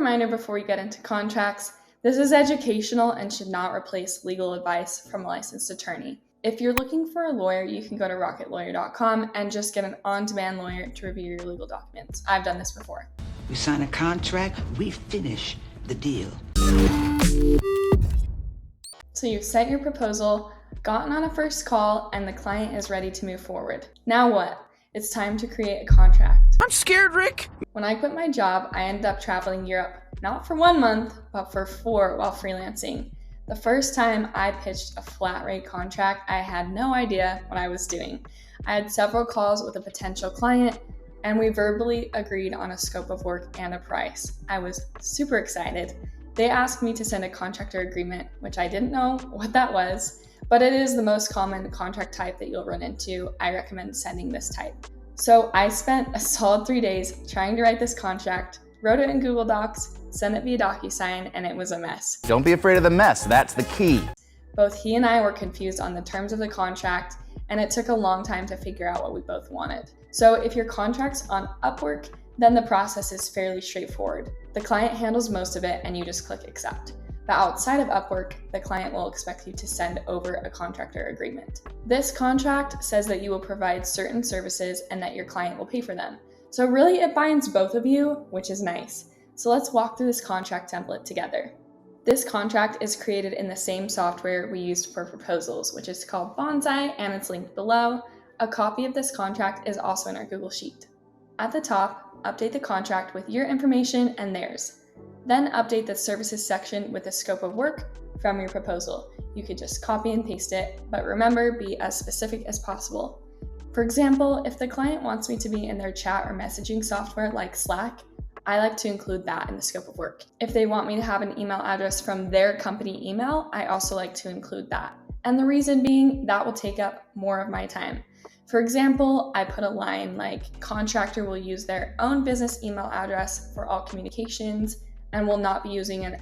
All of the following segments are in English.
reminder before we get into contracts, this is educational and should not replace legal advice from a licensed attorney. If you're looking for a lawyer, you can go to rocketlawyer.com and just get an on-demand lawyer to review your legal documents. I've done this before. We sign a contract, we finish the deal. So you've sent your proposal, gotten on a first call, and the client is ready to move forward. Now what? It's time to create a contract. I'm scared, Rick. When I quit my job, I ended up traveling Europe, not for 1 month, but for 4 while freelancing. The first time I pitched a flat rate contract, I had no idea what I was doing. I had several calls with a potential client, and we verbally agreed on a scope of work and a price. I was super excited. They asked me to send a contractor agreement, which I didn't know what that was, but it is the most common contract type that you'll run into. I recommend sending this type. So I spent a solid 3 days trying to write this contract, wrote it in Google Docs, sent it via DocuSign, and it was a mess. Don't be afraid of the mess. That's the key. Both he and I were confused on the terms of the contract, and it took a long time to figure out what we both wanted. So if your contract's on Upwork, then the process is fairly straightforward. The client handles most of it and you just click accept. But outside of Upwork, the client will expect you to send over a contractor agreement. This contract says that you will provide certain services and that your client will pay for them. So really it binds both of you, which is nice. So let's walk through this contract template together. This contract is created in the same software we used for proposals, which is called Bonsai, and it's linked below. A copy of this contract is also in our Google Sheet. At the top, update the contract with your information and theirs. Then update the services section with the scope of work from your proposal. You could just copy and paste it, but remember, be as specific as possible. For example, if the client wants me to be in their chat or messaging software like Slack, I like to include that in the scope of work. If they want me to have an email address from their company email, I also like to include that. And the reason being, that will take up more of my time. For example, I put a line like, contractor will use their own business email address for all communications and will not be using an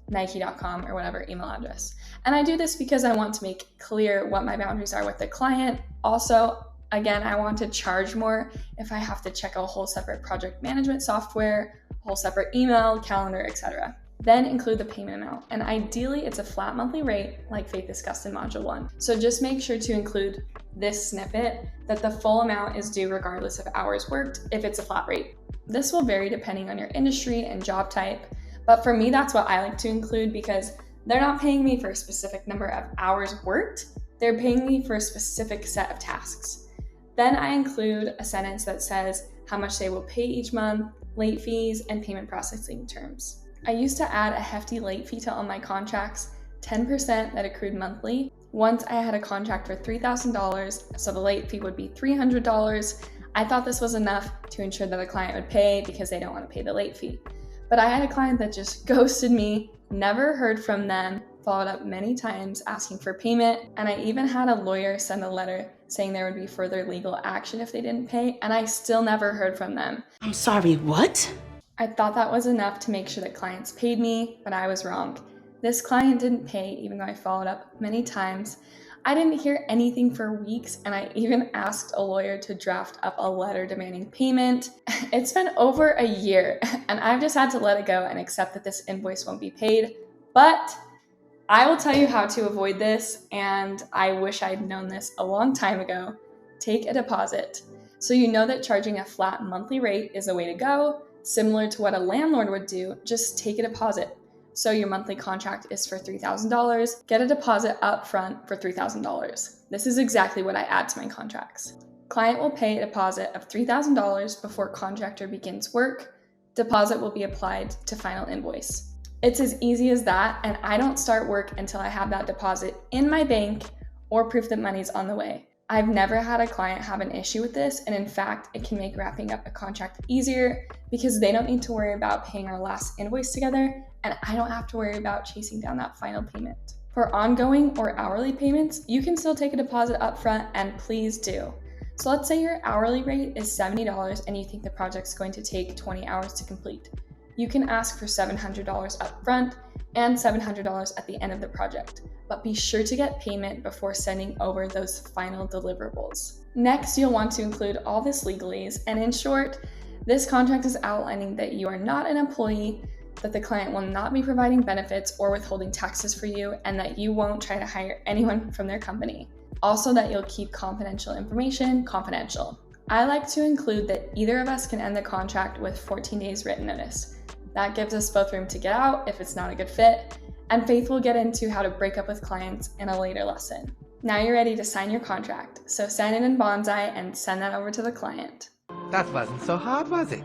@nike.com or whatever email address. And I do this because I want to make clear what my boundaries are with the client. Also, again, I want to charge more if I have to check a whole separate project management software, a whole separate email, calendar, etc. Then include the payment amount, and ideally it's a flat monthly rate like Faith discussed in Module 1. So just make sure to include this snippet that the full amount is due regardless of hours worked if it's a flat rate. This will vary depending on your industry and job type, but for me that's what I like to include because they're not paying me for a specific number of hours worked, they're paying me for a specific set of tasks. Then I include a sentence that says how much they will pay each month, late fees, and payment processing terms. I used to add a hefty late fee to all my contracts, 10% that accrued monthly. Once I had a contract for $3,000, so the late fee would be $300. I thought this was enough to ensure that a client would pay because they don't want to pay the late fee. But I had a client that just ghosted me, never heard from them, followed up many times asking for payment, and I even had a lawyer send a letter saying there would be further legal action if they didn't pay, and I still never heard from them. I'm sorry, what? I thought that was enough to make sure that clients paid me, but I was wrong. This client didn't pay even though I followed up many times. I didn't hear anything for weeks, and I even asked a lawyer to draft up a letter demanding payment. It's been over a year, and I've just had to let it go and accept that this invoice won't be paid. But I will tell you how to avoid this, and I wish I'd known this a long time ago. Take a deposit. So you know that charging a flat monthly rate is the way to go. Similar to what a landlord would do, just take a deposit. So your monthly contract is for $3,000, get a deposit up front for $3,000. This is exactly what I add to my contracts. Client will pay a deposit of $3,000 before contractor begins work. Deposit will be applied to final invoice. It's as easy as that, and I don't start work until I have that deposit in my bank or proof that money's on the way. I've never had a client have an issue with this, and in fact, it can make wrapping up a contract easier because they don't need to worry about paying our last invoice together, and I don't have to worry about chasing down that final payment. For ongoing or hourly payments, you can still take a deposit up front, and please do. So let's say your hourly rate is $70 and you think the project's going to take 20 hours to complete. You can ask for $700 up front and $700 at the end of the project, but be sure to get payment before sending over those final deliverables. Next, you'll want to include all this legalese, and in short, This contract is outlining that you are not an employee, that the client will not be providing benefits or withholding taxes for you, and that you won't try to hire anyone from their company. Also, that you'll keep confidential information confidential. I like to include that either of us can end the contract with 14 days written notice. That gives us both room to get out if it's not a good fit, and Faith will get into how to break up with clients in a later lesson. Now you're ready to sign your contract, so sign it in Bonsai and send that over to the client. That wasn't so hard, was it?